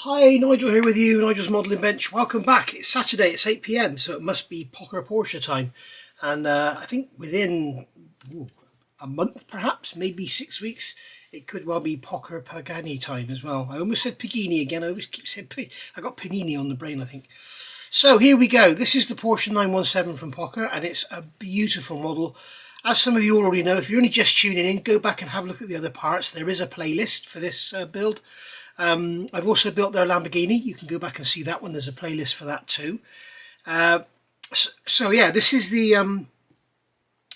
Hi, Nigel here with you, Nigel's Modelling Bench. Welcome back. It's Saturday, it's 8 PM, so it must be Porsche time. And I think within a month, perhaps, maybe 6 weeks, it could well be Pagani time as well. I almost said Pagani again. I always keep saying I got Panini on the brain, I think. So here we go. This is the Porsche 917 from Pocher, and it's a beautiful model. As some of you already know, if you're only just tuning in, go back and have a look at the other parts. There is a playlist for this build. I've also built their Lamborghini. You can go back and see that one. There's a playlist for that too. So yeah, this is the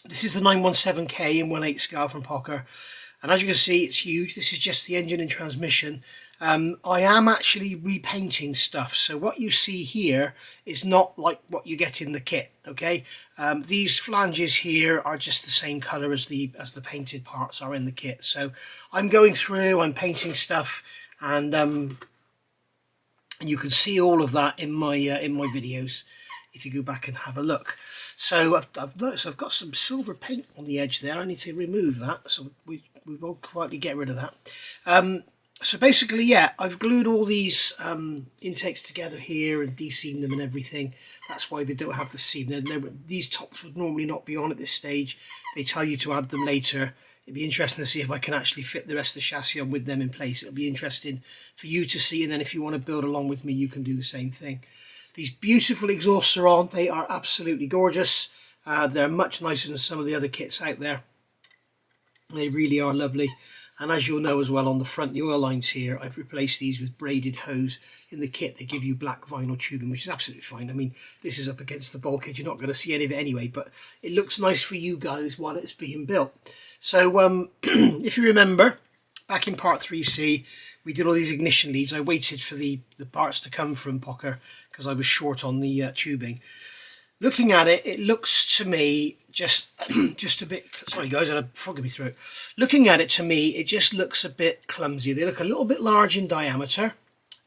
917K in 1/8 scale from Pocher, and as you can see, it's huge. This is just the engine and transmission. I am actually repainting stuff, so what you see here is not like what you get in the kit. Okay, these flanges here are just the same color as the painted parts are in the kit. So I'm going through, I'm painting stuff. And you can see all of that in my videos if you go back and have a look. So I've noticed I've got some silver paint on the edge there. I need to remove that, so we won't quietly get rid of that. So basically, yeah, I've glued all these intakes together here and de-seamed them and everything. That's why they don't have the seam. These tops would normally not be on at this stage. They tell you to add them later. It'd be interesting to see if I can actually fit the rest of the chassis on with them in place. It'll be interesting for you to see, and then if you want to build along with me, you can do the same thing. These beautiful exhausts are on. They are absolutely gorgeous. They're much nicer than some of the other kits out there. They really are lovely. And as you'll know as well, on the front, the oil lines here, I've replaced these with braided hose. In the kit, they give you black vinyl tubing, which is absolutely fine. I mean, this is up against the bulkhead. You're not going to see any of it anyway, but it looks nice for you guys while it's being built. So if you remember, back in part 3C, we did all these ignition leads. I waited for the parts to come from Pocher because I was short on the tubing. Looking at it, it looks to me just a bit, sorry guys, I had a frog in my throat. Looking at it, to me, it just looks a bit clumsy. They look a little bit large in diameter.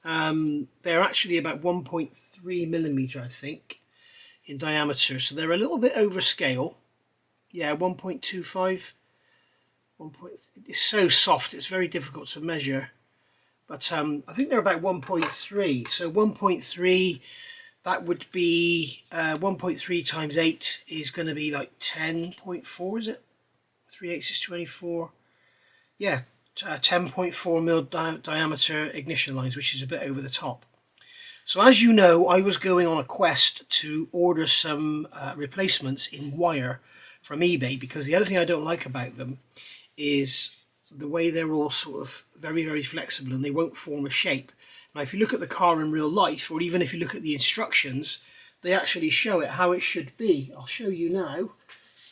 They're actually about 1.3 millimeter, I think, in diameter. So they're a little bit over scale. Yeah, 1.25. It's so soft, it's very difficult to measure. But I think they're about 1.3. So 1.3, that would be 1.3 times 8 is going to be like 10.4, is it? 3/8 is 24. Yeah, 10.4 mil diameter ignition lines, which is a bit over the top. So as you know, I was going on a quest to order some replacements in wire from eBay, because the other thing I don't like about them is the way they're all sort of very, very flexible and they won't form a shape. Now, if you look at the car in real life, or even if you look at the instructions, they actually show it how it should be. I'll show you now.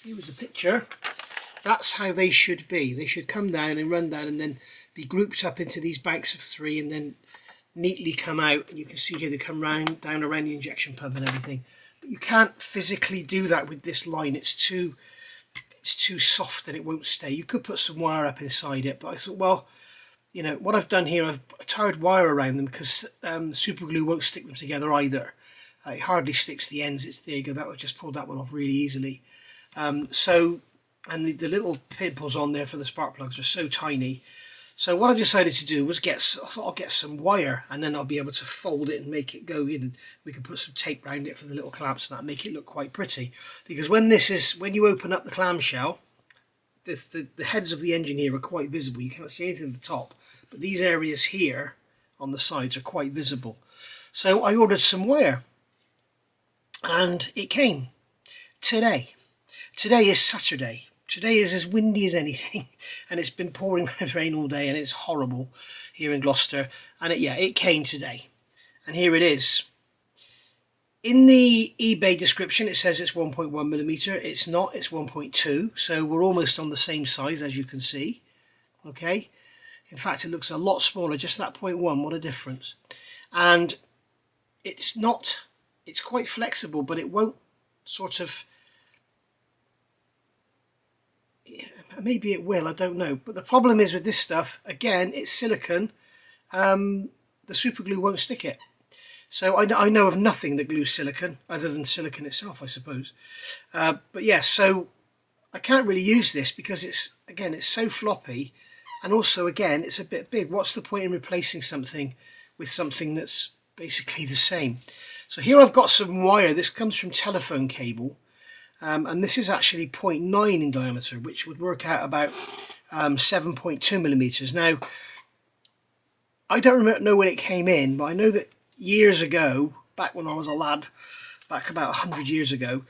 Here was a picture. That's how they should be. They should come down and run down and then be grouped up into these banks of 3 and then neatly come out. And you can see here they come down around the injection pump and everything. But you can't physically do that with this line. It's too soft and it won't stay. You could put some wire up inside it, but I thought, well, you know, what I've done here, I've tied wire around them because super glue won't stick them together either. It hardly sticks the ends. There you go, that would just pull that one off really easily. And the little pimples on there for the spark plugs are so tiny. So what I decided to do was I thought I'll get some wire, and then I'll be able to fold it and make it go in, and we can put some tape around it for the little clamps and that, make it look quite pretty. Because when you open up the clamshell, the heads of the engine here are quite visible. You can't see anything at the top, but these areas here on the sides are quite visible. So I ordered some wire, and it came today. Today is Saturday. Today is as windy as anything, and it's been pouring rain all day, and it's horrible here in Gloucester. And it came today, and here it is. In the eBay description, it says it's 1.1 millimeter. It's not. It's 1.2. So we're almost on the same size, as you can see. Okay. In fact, it looks a lot smaller. Just that 0.1. What a difference! And it's not. It's quite flexible, but it won't sort of. Maybe it will, I don't know. But the problem is with this stuff, again, it's silicone. The super glue won't stick it. So I know of nothing that glues silicone, other than silicone itself, I suppose. But yeah, so I can't really use this because it's so floppy, and also again it's a bit big. What's the point in replacing something with something that's basically the same. So here I've got some wire. This comes from telephone cable, and this is actually 0.9 in diameter, which would work out about 7.2 millimeters. Now, I don't know when it came in, but I know that years ago, back when I was a lad, back about 100 years ago,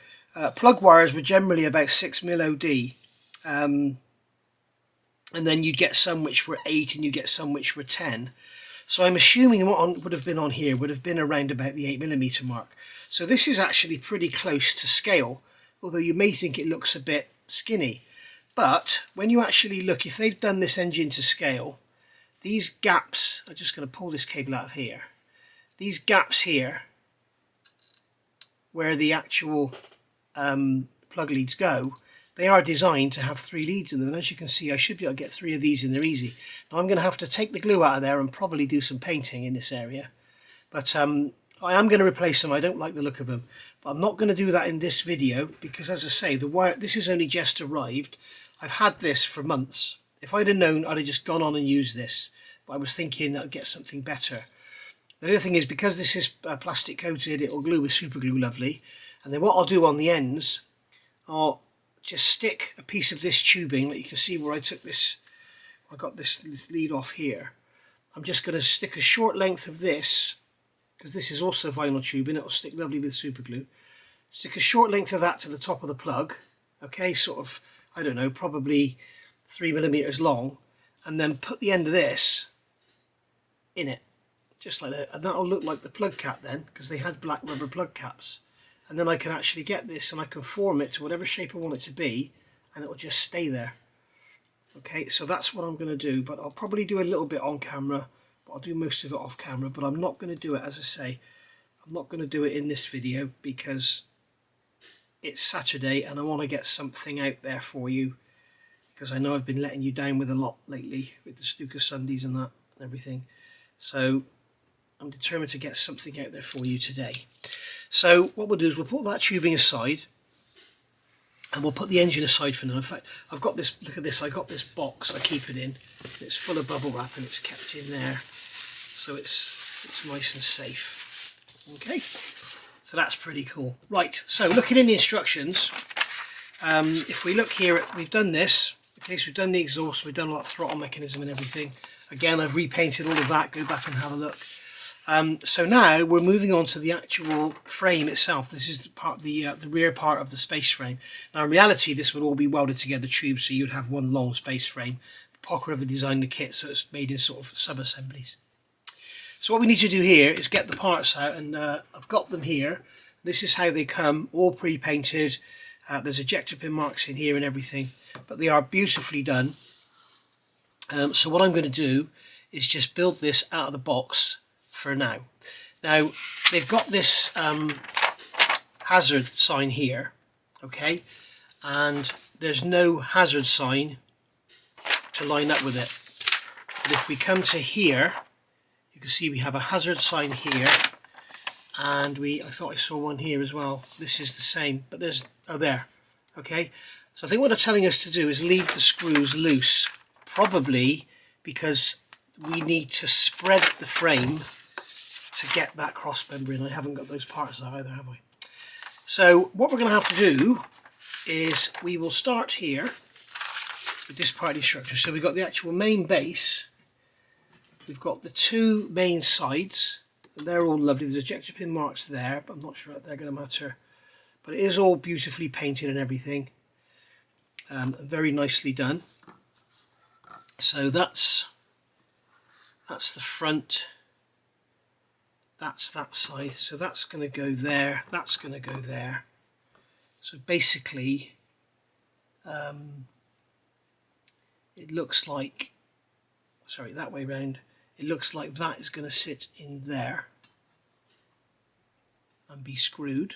plug wires were generally about 6 mil OD. And then you'd get some which were 8 and you get some which were 10. So I'm assuming what would have been on here would have been around about the 8 millimeter mark. So this is actually pretty close to scale, although you may think it looks a bit skinny. But when you actually look, if they've done this engine to scale, these gaps, I'm just going to pull this cable out of here, these gaps here where the actual plug leads go, they are designed to have 3 leads in them, and as you can see I should be able to get 3 of these in there easy. Now I'm going to have to take the glue out of there and probably do some painting in this area, but I am going to replace them. I don't like the look of them, but I'm not going to do that in this video because, as I say, the wire, this has only just arrived. I've had this for months. If I'd have known, I'd have just gone on and used this, but I was thinking I'd get something better. The other thing is, because this is plastic coated, it will glue with super glue lovely, and then what I'll do on the ends, I'll just stick a piece of this tubing, like you can see where I took this, I got this lead off here. I'm just going to stick a short length of this, because this is also vinyl tubing, it will stick lovely with super glue. Stick a short length of that to the top of the plug, okay, sort of, I don't know, probably 3 millimeters long, and then put the end of this in it, just like that, and that'll look like the plug cap then, because they had black rubber plug caps. And then I can actually get this and I can form it to whatever shape I want it to be, and it will just stay there. Okay, so that's what I'm going to do, but I'll probably do a little bit on camera, but I'll do most of it off camera. But I'm not going to do it, as I say, I'm not going to do it in this video because it's Saturday and I want to get something out there for you, because I know I've been letting you down with a lot lately with the snooker Sundays and that and everything. So I'm determined to get something out there for you today. So what we'll do is we'll put that tubing aside and we'll put the engine aside for now. In fact, I've got this, look at this, I got this box I keep it in. It's full of bubble wrap and it's kept in there, so it's nice and safe. Okay, so that's pretty cool. Right, so looking in the instructions, if we look here, we've done this. Okay, so we've done the exhaust, we've done a lot of throttle mechanism and everything. Again, I've repainted all of that, go back and have a look. So now we're moving on to the actual frame itself. This is the rear part of the space frame. Now in reality this would all be welded together tubes, so you'd have one long space frame. Pocher have designed the kit so it's made in sort of sub-assemblies. So what we need to do here is get the parts out, and I've got them here. This is how they come, all pre-painted. There's ejector pin marks in here and everything, but they are beautifully done. So what I'm going to do is just build this out of the box for now. Now they've got this hazard sign here, okay, and there's no hazard sign to line up with it. But if we come to here, you can see we have a hazard sign here, and I thought I saw one here as well. This is the same, but there's, oh, there, okay. So I think what they're telling us to do is leave the screws loose, probably because we need to spread the frame to get that cross member in. I haven't got those parts either, have I? So what we're going to have to do is we will start here with this part of the instruction. So we've got the actual main base, we've got the 2 main sides, and they're all lovely. There's ejector pin marks there, but I'm not sure if they're going to matter. But it is all beautifully painted and everything, very nicely done. So that's the front. That's that side, so that's going to go there, that's going to go there. So basically it looks like, sorry, that way round, it looks like that is going to sit in there and be screwed,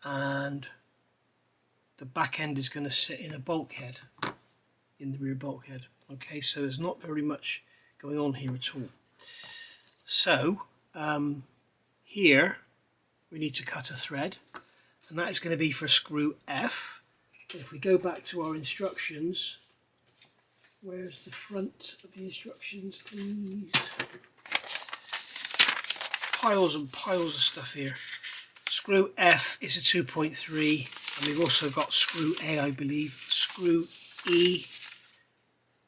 and the back end is going to sit in a bulkhead, in the rear bulkhead. Okay, so there's not very much going on here at all. So here we need to cut a thread, and that is going to be for screw F. If we go back to our instructions, where's the front of the instructions, please? piles and piles of stuff here. Screw F is a 2.3, and we've also got screw A, I believe. Screw E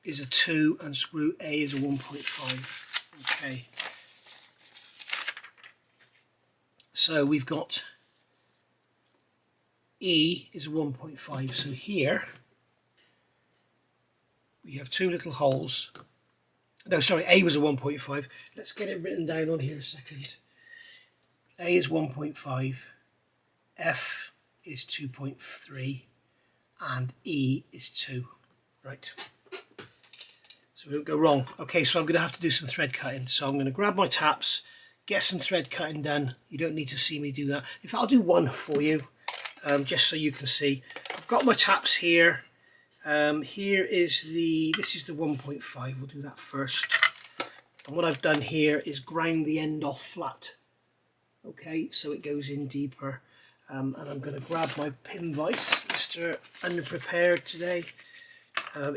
is a 2, and screw A is a 1.5. Okay. So we've got E is a 1.5. So here we have two little holes. No, sorry, A was a 1.5. Let's get it written down on here a second. A is 1.5, F is 2.3, and E is 2. Right. So we don't go wrong. Okay, so I'm going to have to do some thread cutting. So I'm going to grab my taps, get some thread cutting done. You don't need to see me do that. In fact, I'll do one for you, just so you can see. I've got my taps here. Here is this is the 1.5. We'll do that first. And what I've done here is ground the end off flat. Okay, so it goes in deeper. And I'm going to grab my pin vise, Mr. Underprepared today.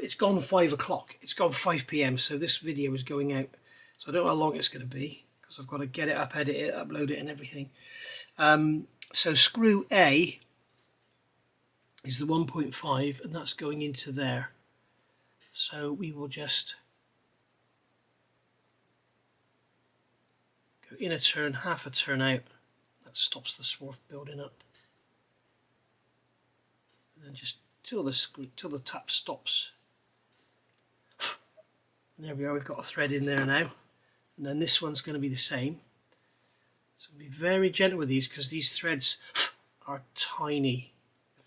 It's gone 5 o'clock. It's gone 5 p.m. So this video is going out. So I don't know how long it's going to be because I've got to get it up, edit it, upload it, and everything. So screw A is the 1.5, and that's going into there. So we will just go in a turn, half a turn out. That stops the swarf building up. And then just till the tap stops. And there we are, we've got a thread in there now. And then this one's going to be the same. So be very gentle with these because these threads are tiny.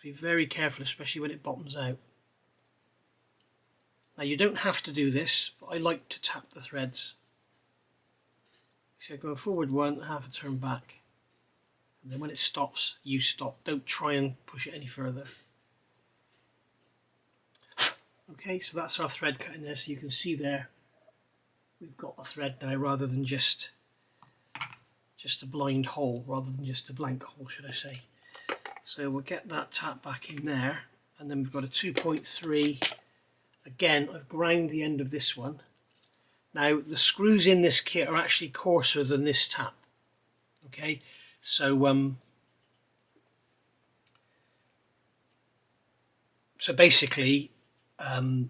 Be very careful, especially when it bottoms out. Now you don't have to do this, but I like to tap the threads. So go forward one, half a turn back. And then when it stops, you stop. Don't try and push it any further. Okay, so that's our thread cut in there, so you can see there we've got a thread now rather than just a blind hole, rather than just a blank hole, should I say. So we'll get that tap back in there, and then we've got a 2.3. Again, I've ground the end of this one. Now the screws in this kit are actually coarser than this tap. Okay, so basically I've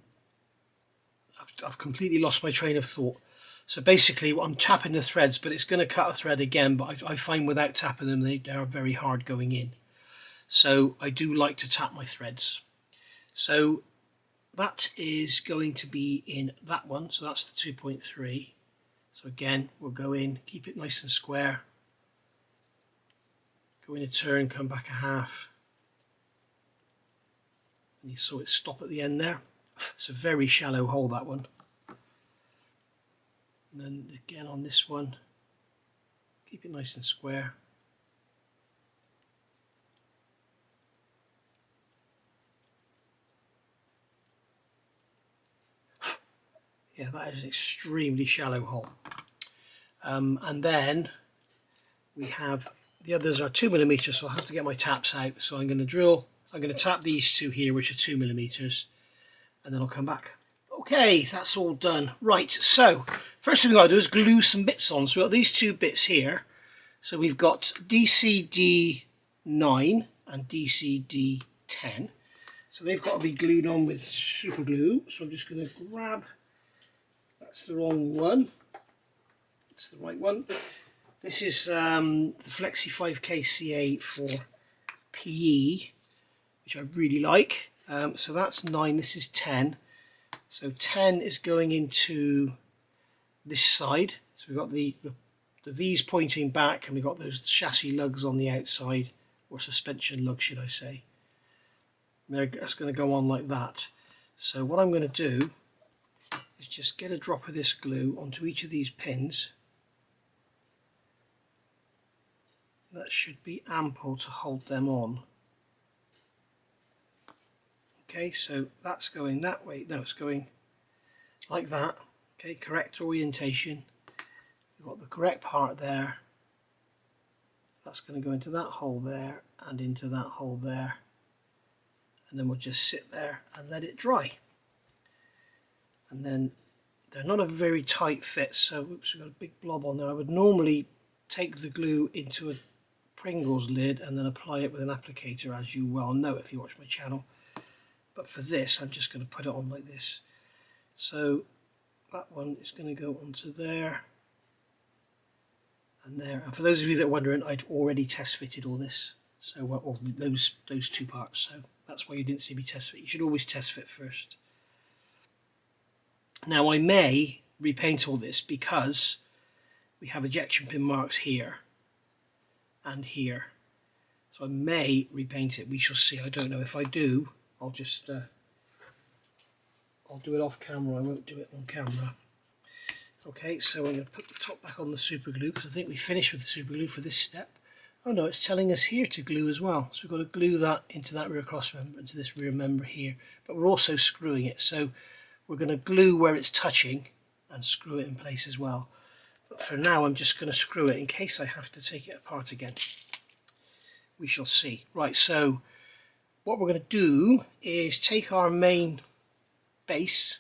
completely lost my train of thought. So basically I'm tapping the threads, but it's going to cut a thread again, but I find without tapping them they are very hard going in. So I do like to tap my threads. So that is going to be in that one, so that's the 2.3. So again, we'll go in, keep it nice and square, go in a turn, come back a half, and you saw it stop at the end there. It's a very shallow hole, that one. And then again on this one, keep it nice and square. Yeah, that is an extremely shallow hole. And then we have, the others are 2mm, so I'll have to get my taps out. So I'm going to tap these two here, which are 2mm, and then I'll come back. Okay, that's all done. Right, so first thing we've got to do is glue some bits on. So we've got these two bits here. So we've got DCD9 and DCD10. So they've got to be glued on with super glue. So I'm just going to grab, that's the wrong one, it's the right one. This is the Flexi 5K CA for PE, which I really like. So that's 9, this is 10. So 10 is going into this side. So we've got the V's pointing back, and we've got those chassis lugs on the outside, or suspension lugs should I say. And that's going to go on like that. So what I'm going to do is just get a drop of this glue onto each of these pins. That should be ample to hold them on. Okay, so that's going that way. No, it's going like that. Okay, correct orientation. We've got the correct part there. That's going to go into that hole there and into that hole there. And then we'll just sit there and let it dry. And then they're not a very tight fit, so oops, we've got a big blob on there. I would normally take the glue into a Pringles lid and then apply it with an applicator, as you well know if you watch my channel. But for this, I'm just going to put it on like this. So that one is going to go onto there and there. And for those of you that are wondering, I'd already test fitted all this. So or those two parts. So that's why you didn't see me test fit. You should always test fit first. Now I may repaint all this because we have ejection pin marks here and here. So I may repaint it. We shall see. I don't know. If I do, I'll just I'll do it off camera. I won't do it on camera. Okay, so I'm going to put the top back on the super glue because I think we finished with the super glue for this step. Oh no, it's telling us here to glue as well. So we've got to glue that into that rear cross member, into this rear member here. But we're also screwing it. So we're going to glue where it's touching and screw it in place as well. But for now, I'm just going to screw it in case I have to take it apart again. We shall see. Right, so what we're going to do is take our main base,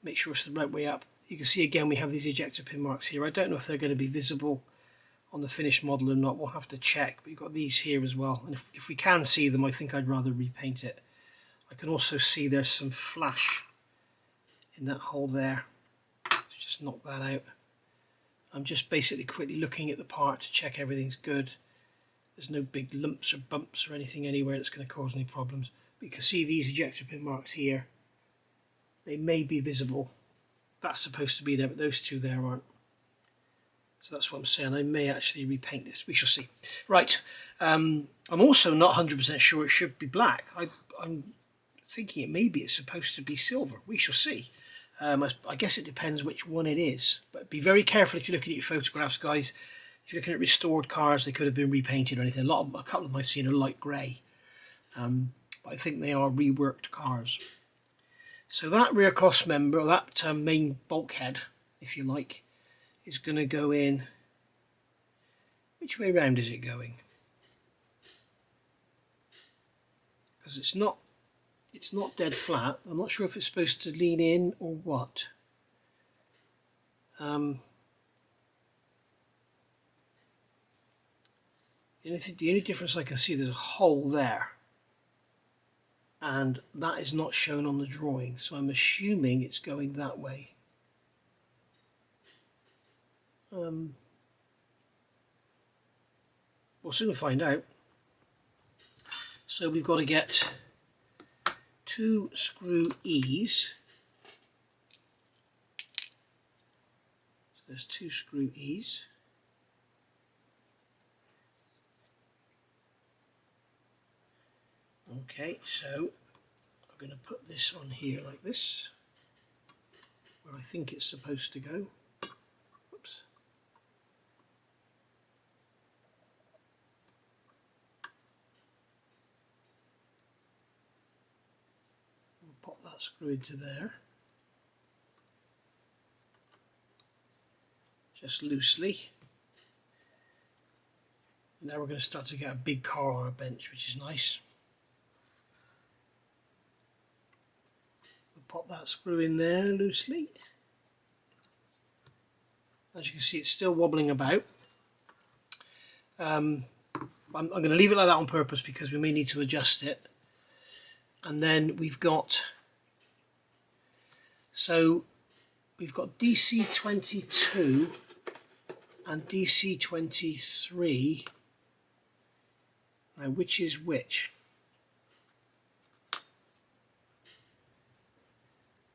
make sure it's the right way up. You can see again we have these ejector pin marks here. I don't know if they're going to be visible on the finished model or not. We'll have to check. But you've got these here as well. And if we can see them, I think I'd rather repaint it. I can also see there's some flash in that hole there. Let's just knock that out. I'm just basically quickly looking at the part to check everything's good. There's no big lumps or bumps or anything anywhere that's going to cause any problems. But you can see these ejector pin marks here. They may be visible. That's supposed to be there, but those two there aren't. So that's what I'm saying. I may actually repaint this. We shall see. Right. I'm also not 100% sure it should be black. I'm thinking it's supposed to be silver. We shall see. I guess it depends which one it is. But be very careful if you're looking at your photographs, guys. If you're looking at restored cars, they could have been repainted or anything. A couple of them I've seen are light grey. But I think they are reworked cars. So that rear cross member, or that main bulkhead, if you like, is going to go in. Which way round is it going? Because it's not dead flat. I'm not sure if it's supposed to lean in or what. The only difference I can see, there's a hole there. And that is not shown on the drawing. So I'm assuming it's going that way. We'll soon find out. So we've got to get 2 screw E's. So there's 2 screw E's. Okay, so I'm going to put this on here like this, where I think it's supposed to go. Whoops. Pop that screw into there, just loosely. And now we're going to start to get a big car on our bench, which is nice. We'll pop that screw in there loosely. As you can see, it's still wobbling about. I'm going to leave it like that on purpose because we may need to adjust it. And then we've got DC22 and DC23. Now which is which?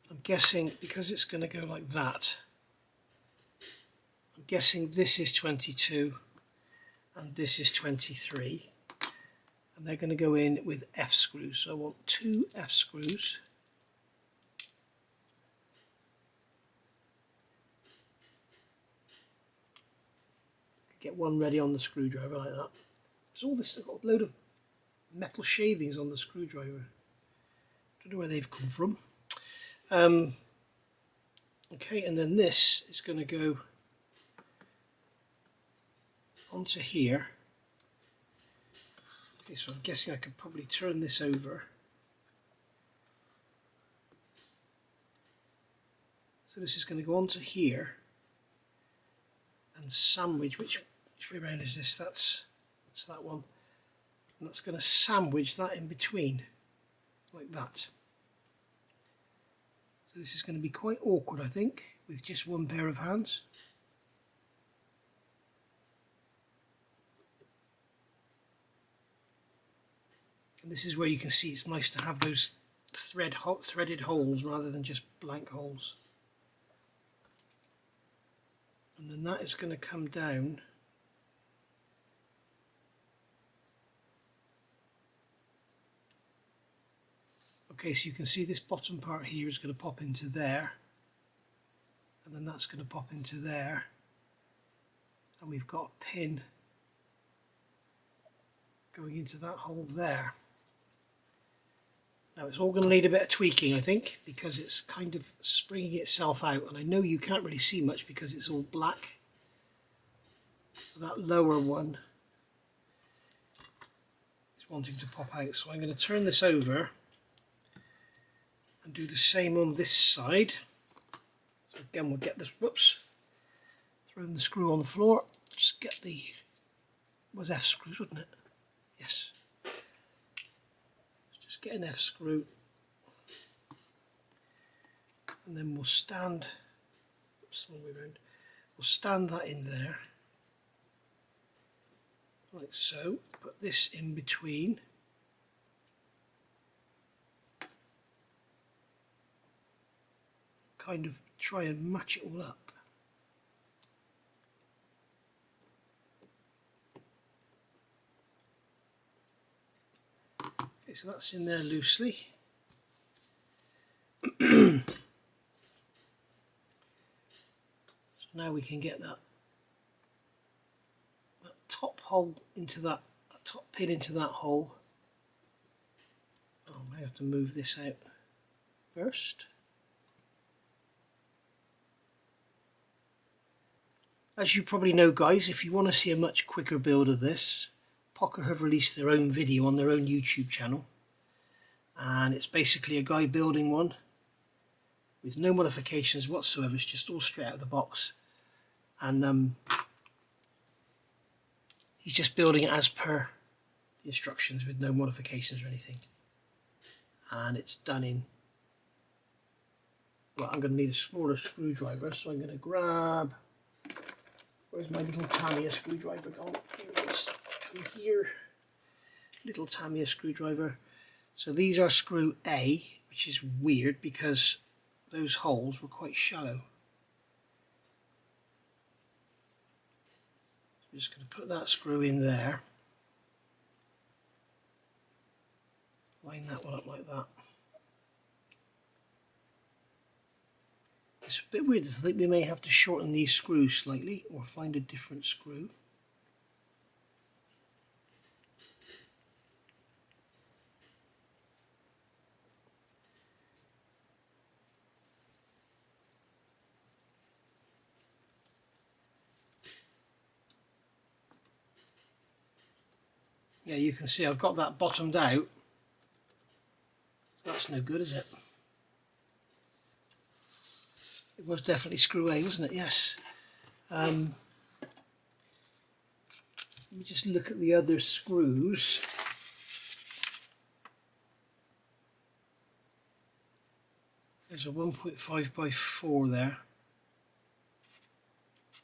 I'm guessing because it's going to go like that. I'm guessing this is 22 and this is 23. And they're going to go in with F screws. So I want 2 F screws. Get one ready on the screwdriver like that. There's all this, I've got a load of metal shavings on the screwdriver. Don't know where they've come from. Okay, and then this is going to go onto here. Okay, so I'm guessing I could probably turn this over. So this is going to go onto here and sandwich, which Which way around is this? That's that one. And that's going to sandwich that in between, like that. So this is going to be quite awkward, I think, with just one pair of hands. And this is where you can see it's nice to have those threaded holes rather than just blank holes. And then that is going to come down okay, so you can see this bottom part here is going to pop into there, and then that's going to pop into there, and we've got a pin going into that hole there. Now it's all going to need a bit of tweaking, I think, because it's kind of springing itself out, and I know you can't really see much because it's all black. That lower one is wanting to pop out, so I'm going to turn this over and do the same on this side. So again, we'll get this, whoops, throwing the screw on the floor, just get the, was F screws, wasn't it? Yes. Just get an F screw, and then we'll stand, oops, wrong way around, we'll stand that in there, like so, put this in between, kind of try and match it all up. Okay, so that's in there loosely. So now we can get that top hole into that top pin into that hole. Oh, I may have to move this out first. As you probably know, guys, if you want to see a much quicker build of this, Pocher have released their own video on their own YouTube channel, and it's basically a guy building one with no modifications whatsoever. It's just all straight out of the box, and he's just building it as per the instructions with no modifications or anything, and it's done in, well, I'm going to need a smaller screwdriver, so I'm going to grab, where's my little Tamiya screwdriver gone? Here it is. Come here. Little Tamiya screwdriver. So these are screw A, which is weird because those holes were quite shallow. So I'm just going to put that screw in there. Line that one up like that. It's a bit weird. I think we may have to shorten these screws slightly or find a different screw. Yeah, you can see I've got that bottomed out. So that's no good, is it? It was definitely screw A, wasn't it? Yes. Let me just look at the other screws. There's a 1.5 by 4 there,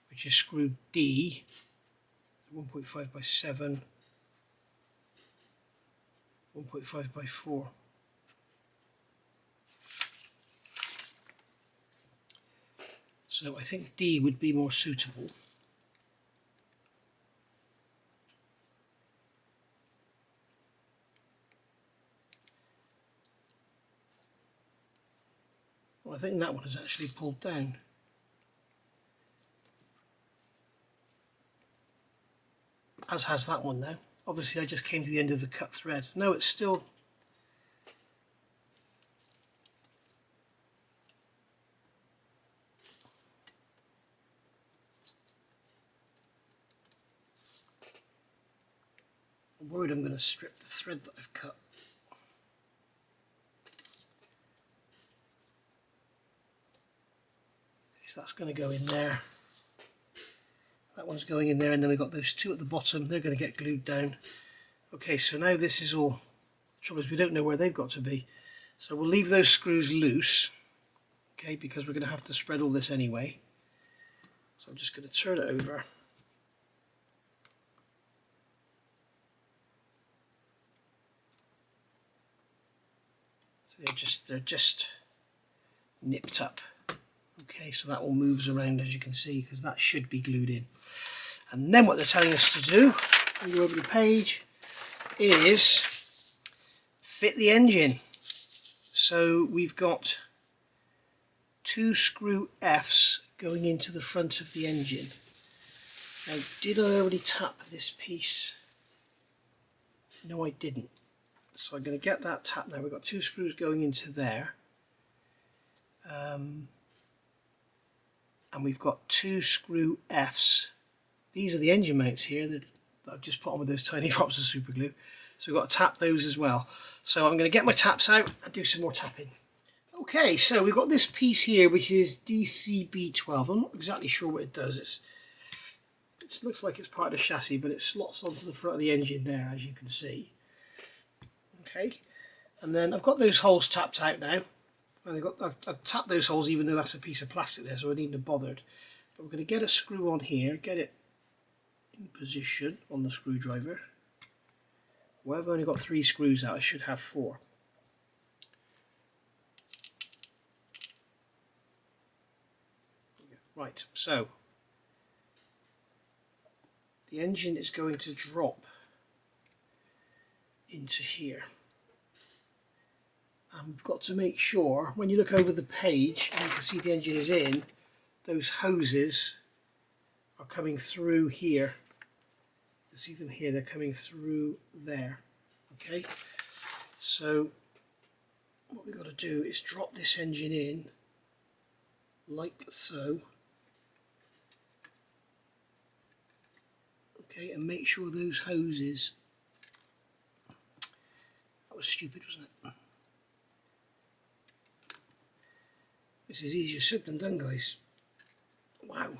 which is screw D. 1.5 by 7. 1.5 by 4. So I think D would be more suitable. Well, I think that one is actually pulled down. As has that one now. Obviously I just came to the end of the cut thread. No, it's still... I'm worried I'm going to strip the thread that I've cut. So that's going to go in there. That that one's going in there, and then we've got those two at the bottom. They're going to get glued down. Okay, so now this is all. The trouble is we don't know where they've got to be, so we'll leave those screws loose, okay, because we're going to have to spread all this anyway. So I'm just going to turn it over. So they're just nipped up. Okay, so that all moves around, as you can see, because that should be glued in. And then what they're telling us to do, when you go over the page, is fit the engine. So we've got 2 screw Fs going into the front of the engine. Now, did I already tap this piece? No, I didn't. So I'm going to get that tap now. We've got 2 screws going into there. And we've got 2 screw Fs. These are the engine mounts here that I've just put on with those tiny drops of super glue. So we've got to tap those as well. So I'm going to get my taps out and do some more tapping. Okay, so we've got this piece here which is DCB12. I'm not exactly sure what it does. It looks like it's part of the chassis, but it slots onto the front of the engine there, as you can see. Okay, and then I've got those holes tapped out now. And I've tapped those holes even though that's a piece of plastic there, so I needn't have bothered. But we're going to get a screw on here, get it in position on the screwdriver. Well, I've only got 3 screws out, I should have 4. Right, so the engine is going to drop into here. And we've got to make sure, when you look over the page and you can see the engine is in, those hoses are coming through here. You can see them here, they're coming through there. Okay, so what we've got to do is drop this engine in like so. Okay, and make sure those hoses, that was stupid, wasn't it? This is easier said than done, guys. Wow.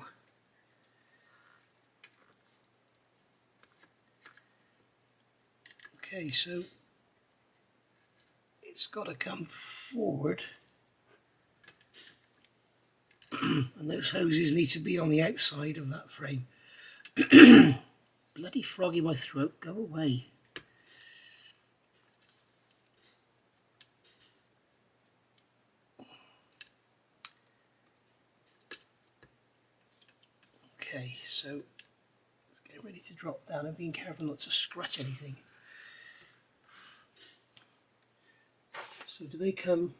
Okay, so it's got to come forward. And those hoses need to be on the outside of that frame. Bloody frog in my throat, go away. Okay, so let's get ready to drop down. I'm being careful not to scratch anything. So do they come,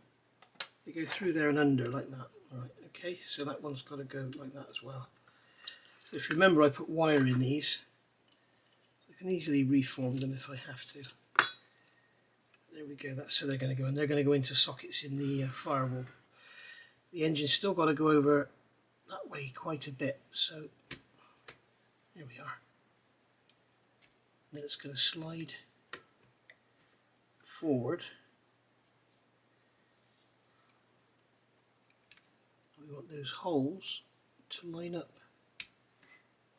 they go through there and under like that. Right, okay, so that one's got to go like that as well. So if you remember, I put wire in these, so I can easily reform them if I have to. There we go, that's how they're going to go, and they're going to go into sockets in the firewall. The engine's still got to go over that way quite a bit, so here we are. Then it's going to slide forward. We want those holes to line up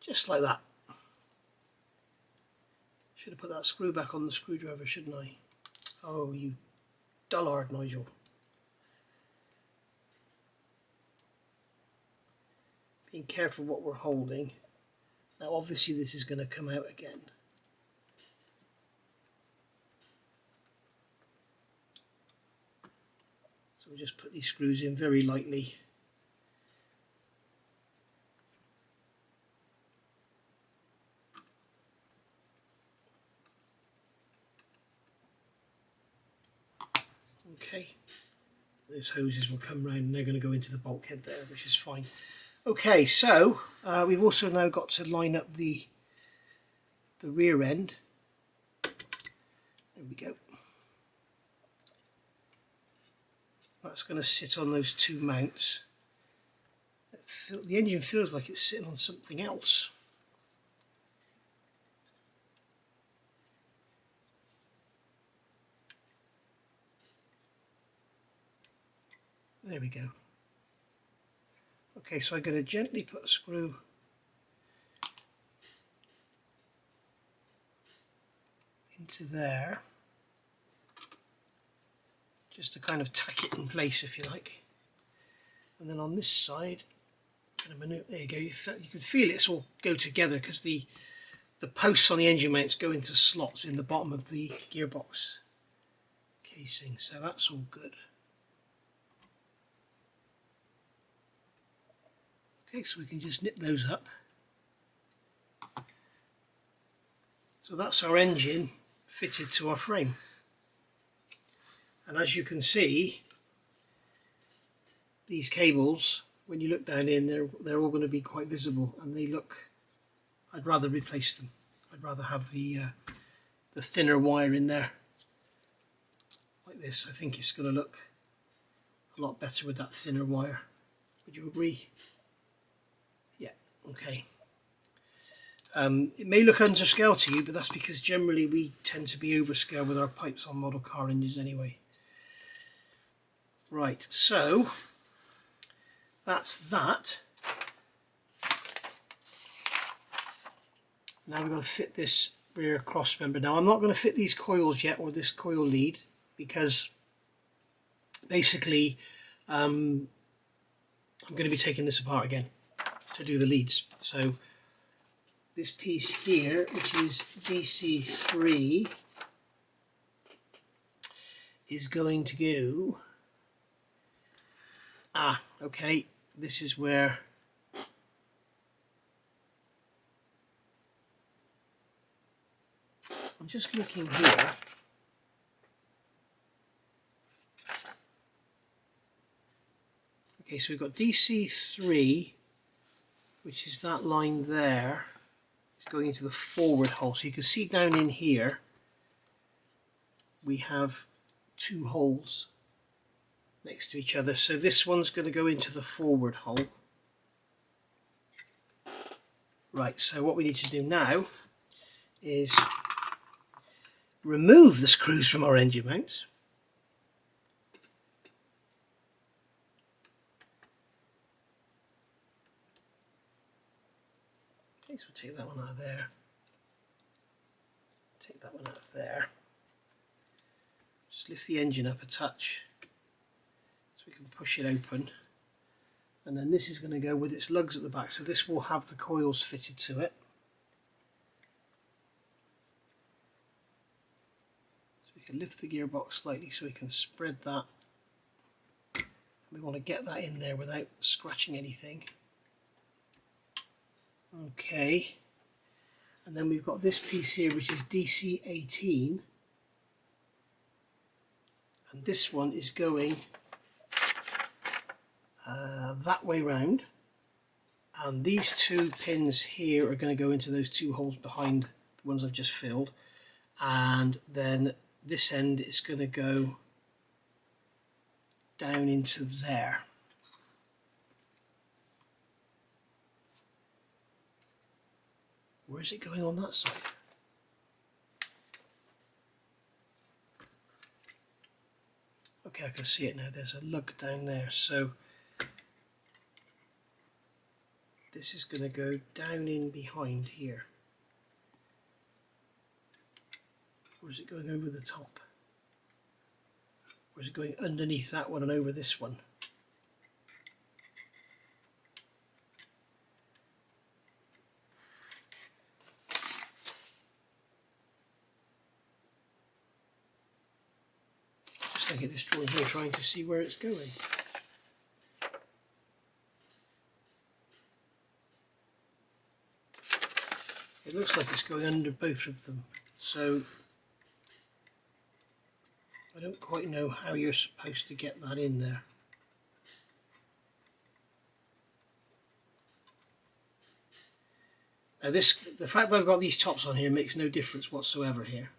just like that. Should have put that screw back on the screwdriver, shouldn't I? Oh, you dullard, Nigel. Being careful what we're holding. Now obviously this is going to come out again. So we'll just put these screws in very lightly. Okay, those hoses will come round and they're going to go into the bulkhead there, which is fine. Okay, so we've also now got to line up the rear end. There we go. That's going to sit on those 2 mounts. The engine feels like it's sitting on something else. There we go. Okay, so I'm going to gently put a screw into there, just to kind of tack it in place, if you like. And then on this side, kind of maneuver, there you go. You can feel it all go together because the posts on the engine mounts go into slots in the bottom of the gearbox casing, so that's all good. Okay, so we can just nip those up. So that's our engine fitted to our frame. And as you can see, these cables, when you look down in, they're all going to be quite visible, and they look, I'd rather replace them. I'd rather have the thinner wire in there like this. I think it's going to look a lot better with that thinner wire. Would you agree? Yeah, okay. It may look under scale to you, but that's because generally we tend to be overscale with our pipes on model car engines anyway. Right, so that's that. Now we're going to fit this rear cross member. Now I'm not going to fit these coils yet, or this coil lead, because basically I'm going to be taking this apart again to do the leads. So this piece here, which is DC3, is going to go, okay, this is where I'm just looking here. Okay, so we've got DC3, which is that line there. It's going into the forward hole. So you can see down in here, we have two holes next to each other. So this one's going to go into the forward hole. Right, so what we need to do now is remove the screws from our engine mounts. Okay, so we'll take that one out of there. Take that one out of there. Just lift the engine up a touch so we can push it open. And then this is going to go with its lugs at the back, so this will have the coils fitted to it. So we can lift the gearbox slightly so we can spread that. We want to get that in there without scratching anything. Okay, and then we've got this piece here, which is DC18, and this one is going that way round, and these two pins here are going to go into those two holes behind the ones I've just filled, and then this end is going to go down into there. Where is it going on that side? Okay, I can see it now. There's a lug down there. So this is going to go down in behind here. Or is it going over the top? Or is it going underneath that one and over this one? Look at this drawing here, trying to see where it's going. It looks like it's going under both of them, so I don't quite know how you're supposed to get that in there. Now the fact that I've got these tops on here makes no difference whatsoever here.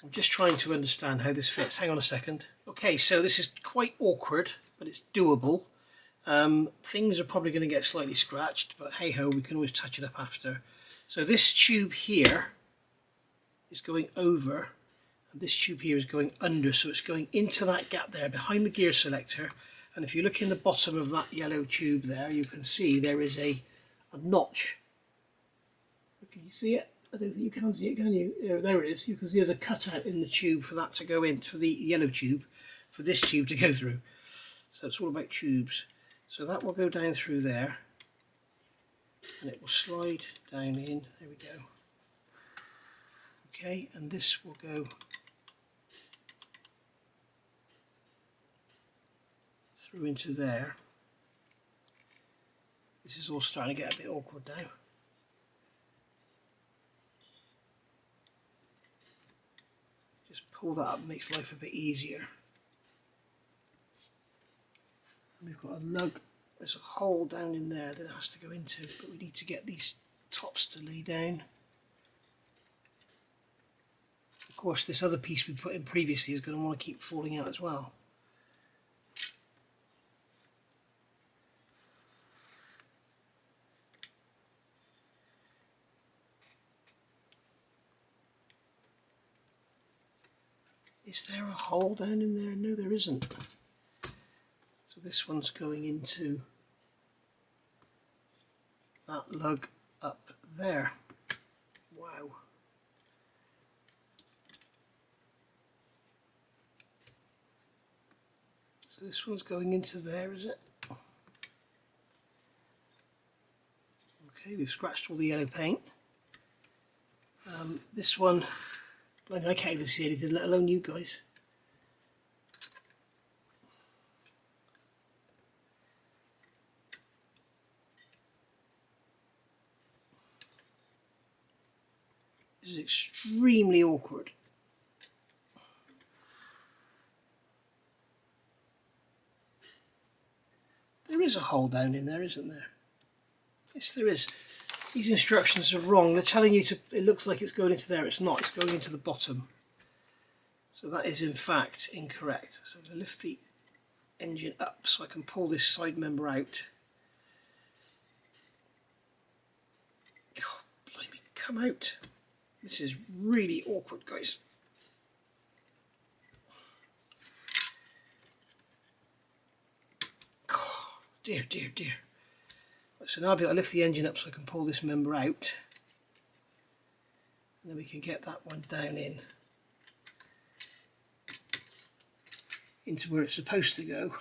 I'm just trying to understand how this fits. Hang on a second. Okay, so this is quite awkward, but it's doable. Things are probably going to get slightly scratched, but hey ho, we can always touch it up after. So this tube here is going over, and this tube here is going under, so it's going into that gap there behind the gear selector. And if you look in the bottom of that yellow tube there, you can see there is a notch. Can you see it? I don't think you can see it, can you? There it is. You can see there's a cutout in the tube for that to go in, for the yellow tube, for this tube to go through. So it's all about tubes. So that will go down through there, and it will slide down in. There we go. Okay, and this will go through into there. This is all starting to get a bit awkward now. Just pull that up, makes life a bit easier. And we've got a lug, there's a hole down in there that it has to go into, but we need to get these tops to lay down. Of course, this other piece we put in previously is going to want to keep falling out as well. Is there a hole down in there? No, there isn't. So this one's going into that lug up there. Wow. So this one's going into there, is it? Okay, we've scratched all the yellow paint. This one, I can't even see anything, let alone you guys. This is extremely awkward. There is a hole down in there, isn't there? Yes, there is. These instructions are wrong. They're telling you to, it looks like it's going into there. It's not. It's going into the bottom. So that is in fact incorrect. So I'm going to lift the engine up so I can pull this side member out. Oh, blimey, come out. This is really awkward, guys. Oh, dear, dear, dear. So now I'll be able to lift the engine up so I can pull this member out. And then we can get that one down in. Into where it's supposed to go.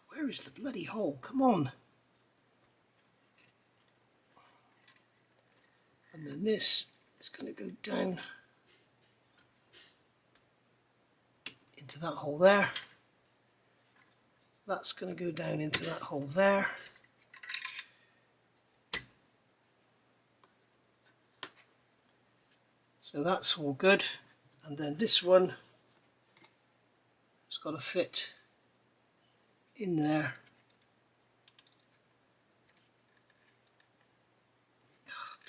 Where is the bloody hole? Come on. And then this is going to go down into that hole there. That's going to go down into that hole there. So that's all good. And then this one has got to fit in there.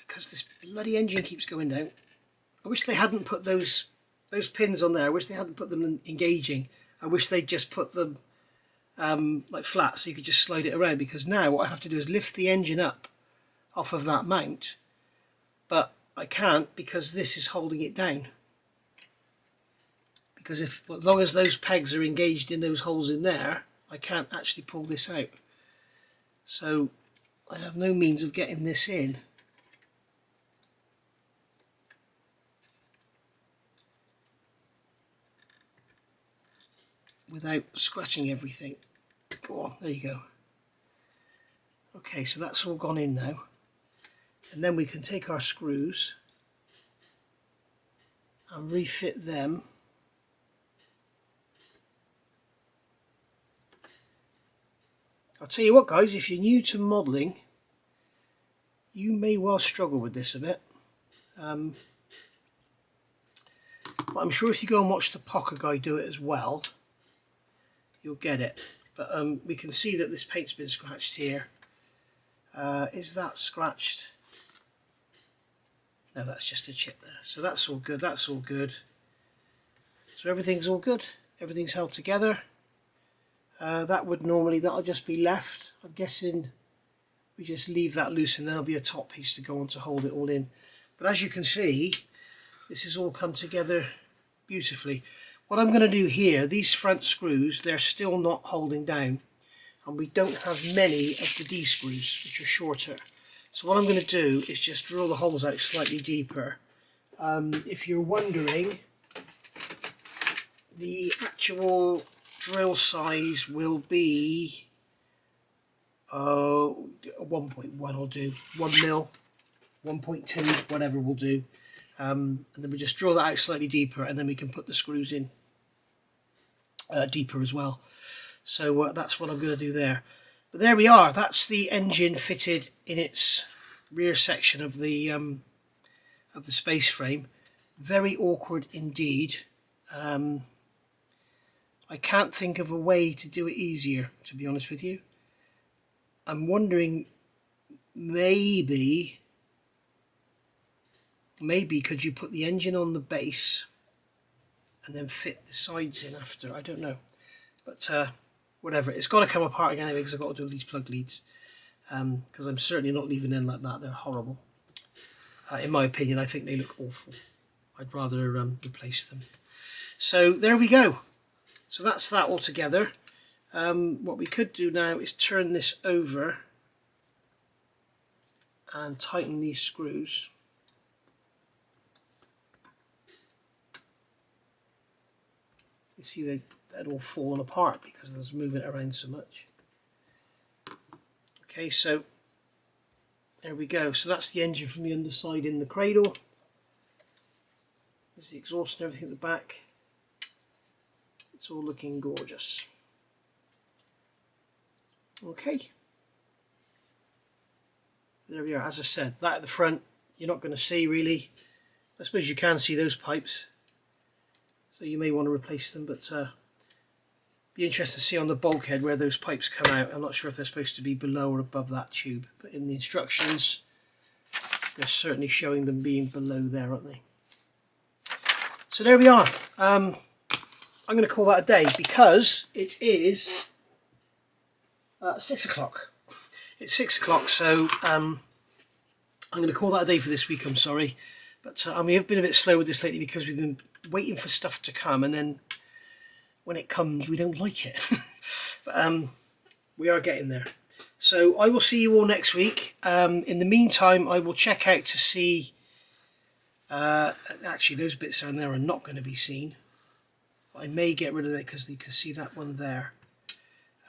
Because this bloody engine keeps going down. I wish they hadn't put those pins on there. I wish they hadn't put them engaging. I wish they'd just put them like flat so you could just slide it around, because now what I have to do is lift the engine up off of that mount, but I can't because this is holding it down. Because if, as long as those pegs are engaged in those holes in there, I can't actually pull this out. So I have no means of getting this in. Without scratching everything. Go on, there you go. Okay, so that's all gone in now. And then we can take our screws and refit them. I'll tell you what, guys, if you're new to modelling, you may well struggle with this a bit. But I'm sure if you go and watch the Pocher guy do it as well, you'll get it. But we can see that this paint's been scratched here. Is that scratched? No, that's just a chip there. So that's all good, that's all good. So everything's all good, everything's held together. That'll just be left. I'm guessing we just leave that loose and there'll be a top piece to go on to hold it all in. But as you can see, this has all come together beautifully. what I'm going to do here, these front screws, they're still not holding down, and we don't have many of the D screws, which are shorter. So what I'm going to do is just drill the holes out slightly deeper. If you're wondering, the actual drill size will be 1.1 will do, 1 mil, 1.2, whatever will do. And then we just drill that out slightly deeper, and then we can put the screws in deeper as well. So that's what I'm going to do there. But there we are. That's the engine fitted in its rear section of the space frame. Very awkward indeed. I can't think of a way to do it easier, to be honest with you. I'm wondering, maybe could you put the engine on the base and then fit the sides in after? I don't know, but whatever, it's got to come apart again anyway, because I've got to do these plug leads, because I'm certainly not leaving them like that. They're horrible. In my opinion, I think they look awful. I'd rather replace them. So there we go. So that's that all together. What we could do now is turn this over and tighten these screws. You see they'd all fallen apart because I was moving it around so much. Okay, so there we go. So that's the engine from the underside in the cradle. There's the exhaust and everything at the back. It's all looking gorgeous. Okay. There we are. As I said, that at the front you're not going to see really. I suppose you can see those pipes, so you may want to replace them, but be interested to see on the bulkhead where those pipes come out. I'm not sure if they're supposed to be below or above that tube, but in the instructions they're certainly showing them being below there, aren't they? So there we are. I'm going to call that a day, because it is 6 o'clock. It's 6 o'clock, so I'm going to call that a day for this week. I'm sorry, but we have been a bit slow with this lately because we've been waiting for stuff to come, and then when it comes we don't like it. But we are getting there. So I will see you all next week. In the meantime, I will check out to see, actually those bits down there are not going to be seen. I may get rid of it because you can see that one there.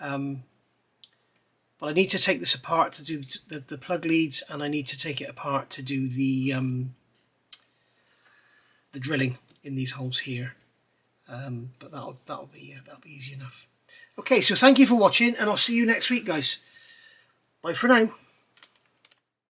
But I need to take this apart to do the plug leads, and I need to take it apart to do the drilling in these holes here. But that'll be easy enough. Okay, so thank you for watching, and I'll see you next week, guys. Bye for now.